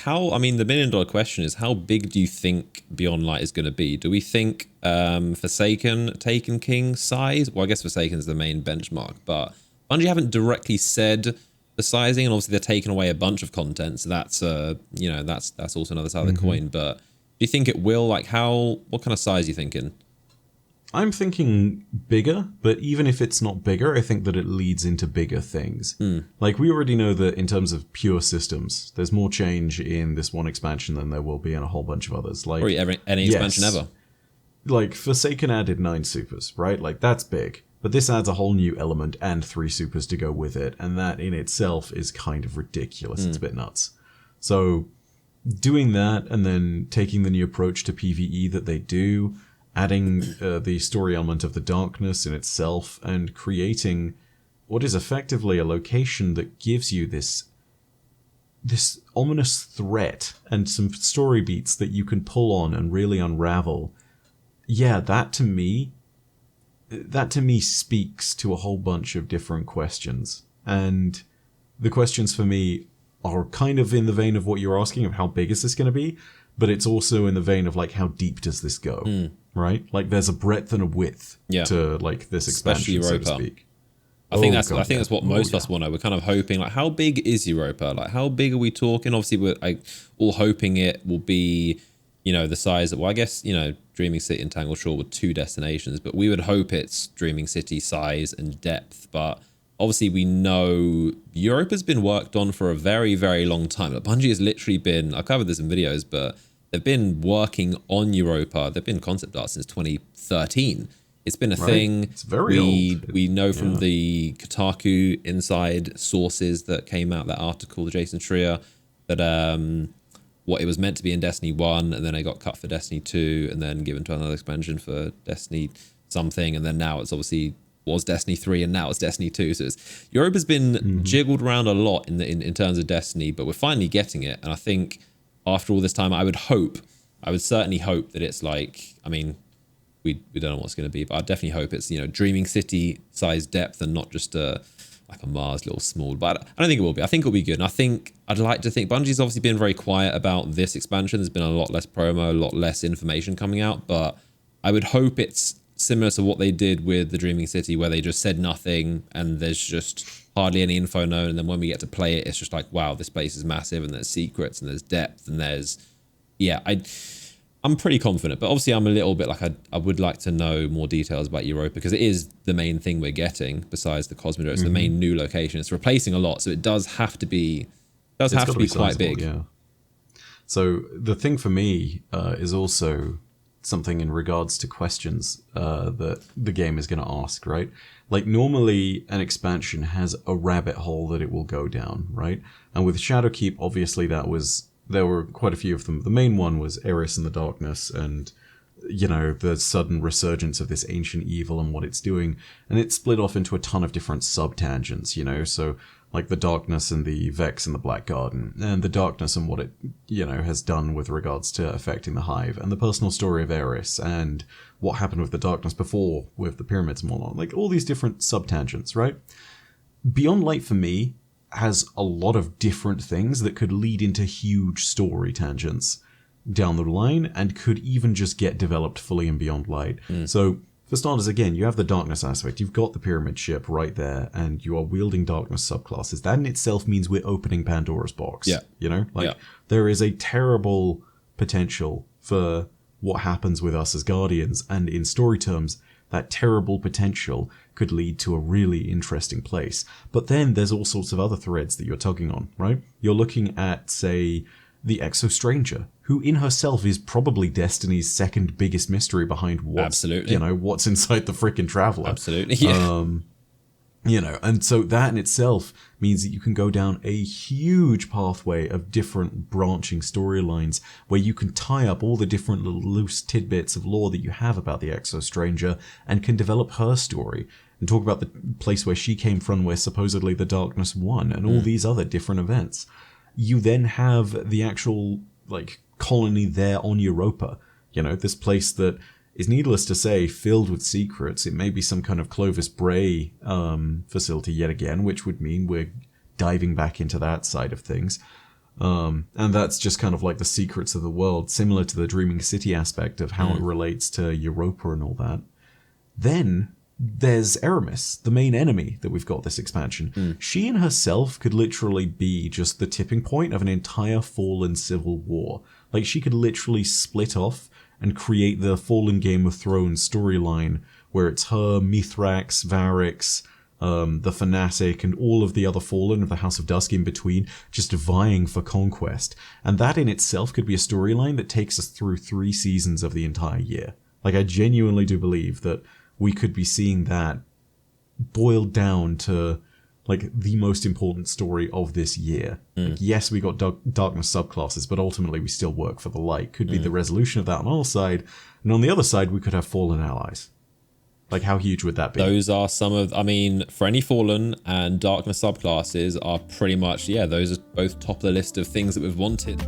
I mean, the $1 million question is how big do you think Beyond Light is going to be? Do we think Forsaken, Taken King size? Well, I guess Forsaken is the main benchmark, but Bungie haven't directly said the sizing, and obviously they're taking away a bunch of content, so that's that's also another side of the coin. But do you think it will? Like, what kind of size are you thinking? I'm thinking bigger, but even if it's not bigger, I think that it leads into bigger things. Like, we already know that in terms of pure systems, there's more change in this one expansion than there will be in a whole bunch of others. Like, Or any expansion yes, ever? like Forsaken added 9 supers, right? Like, that's big. But this adds a whole new element and 3 supers to go with it, and that in itself is kind of ridiculous. It's a bit nuts. So, doing that and then taking the new approach to PvE that they do, adding the story element of the darkness in itself, and creating what is effectively a location that gives you this ominous threat and some story beats that you can pull on and really unravel. Yeah, that to me speaks to a whole bunch of different questions. And the questions for me are kind of in the vein of what you're asking of how big is this going to be, but it's also in the vein of like how deep does this go, right? Like there's a breadth and a width to like this expansion, so to speak. I think that's what most of us want to know. We're kind of hoping, like, how big is Europa? Like, how big are we talking? Obviously, we're all hoping it will be, the size of, well, I guess, Dreaming City and Tangled Shore were 2 destinations, but we would hope it's Dreaming City size and depth. But obviously, we know Europa's been worked on for a very, very long time. Like, Bungie has literally been, I covered this in videos, but they've been working on Europa. They've been concept art since 2013. It's been a thing. It's very old. We know from the Kotaku inside sources that came out, that article, the Jason Schreier, that what it was meant to be in Destiny 1, and then it got cut for Destiny 2, and then given to another expansion for Destiny something, and then now it's obviously was Destiny 3, and now it's Destiny 2. So Europa's been jiggled around a lot in terms of Destiny, but we're finally getting it. And I think after all this time, I would certainly hope that it's like, I mean, we don't know what's going to be, but I definitely hope it's, Dreaming City size depth and not just like a Mars little small. But I don't think it will be. I think it'll be good. And I'd like to think Bungie's obviously been very quiet about this expansion. There's been a lot less promo, a lot less information coming out, but I would hope it's similar to what they did with the Dreaming City, where they just said nothing and there's just hardly any info known. And then when we get to play it, it's just like, wow, this place is massive, and there's secrets and there's depth and there's, I'm pretty confident, but obviously I'm a little bit like, I would like to know more details about Europa, because it is the main thing we're getting besides the Cosmodrome. It's the main new location. It's replacing a lot, so it does have to be quite big. Yeah. So the thing for me is also something in regards to questions that the game is going to ask, right? Like, normally an expansion has a rabbit hole that it will go down, right? And with Shadowkeep, obviously there were quite a few of them. The main one was Eris and the Darkness, and the sudden resurgence of this ancient evil and what it's doing. And it split off into a ton of different sub-tangents, so like the Darkness and the Vex and the Black Garden, and the Darkness and what it, has done with regards to affecting the Hive, and the personal story of Eris, and what happened with the Darkness before with the pyramids and whatnot. Like, all these different sub-tangents, right? Beyond Light, for me, has a lot of different things that could lead into huge story tangents down the line, and could even just get developed fully in Beyond Light. So, for starters, again, you have the Darkness aspect. You've got the Pyramid ship right there, and you are wielding Darkness subclasses. That in itself means we're opening Pandora's box. Yeah. There is a terrible potential for what happens with us as Guardians, and in story terms, that terrible potential could lead to a really interesting place. But then there's all sorts of other threads that you're tugging on, right? You're looking at, say, the Exo Stranger, who in herself is probably Destiny's second biggest mystery behind what's inside the freaking Traveler. Absolutely, yeah. And so that in itself means that you can go down a huge pathway of different branching storylines, where you can tie up all the different little loose tidbits of lore that you have about the Exo Stranger, and can develop her story, and talk about the place where she came from, where supposedly the Darkness won, and all these other different events. You then have the actual, colony there on Europa. This place that is, needless to say, filled with secrets. It may be some kind of Clovis Bray facility yet again, which would mean we're diving back into that side of things. And that's just kind of like the secrets of the world, similar to the Dreaming City aspect of how it relates to Europa and all that. Then there's Eramis, the main enemy that we've got this expansion. She in herself could literally be just the tipping point of an entire Fallen civil war. Like, she could literally split off and create the Fallen Game of Thrones storyline where it's her, Mithrax, Varix, the Fanatic, and all of the other Fallen of the House of Dusk in between, just vying for conquest. And that in itself could be a storyline that takes us through 3 seasons of the entire year. Like, I genuinely do believe that we could be seeing that boiled down to, like, the most important story of this year. Like, yes, we got darkness subclasses, but ultimately we still work for the light. Could be the resolution of that on our side, and on the other side we could have Fallen allies. Like, how huge would that be? Those are some of, I mean, Friendly Fallen and Darkness subclasses are pretty much, yeah, those are both top of the list of things that we've wanted.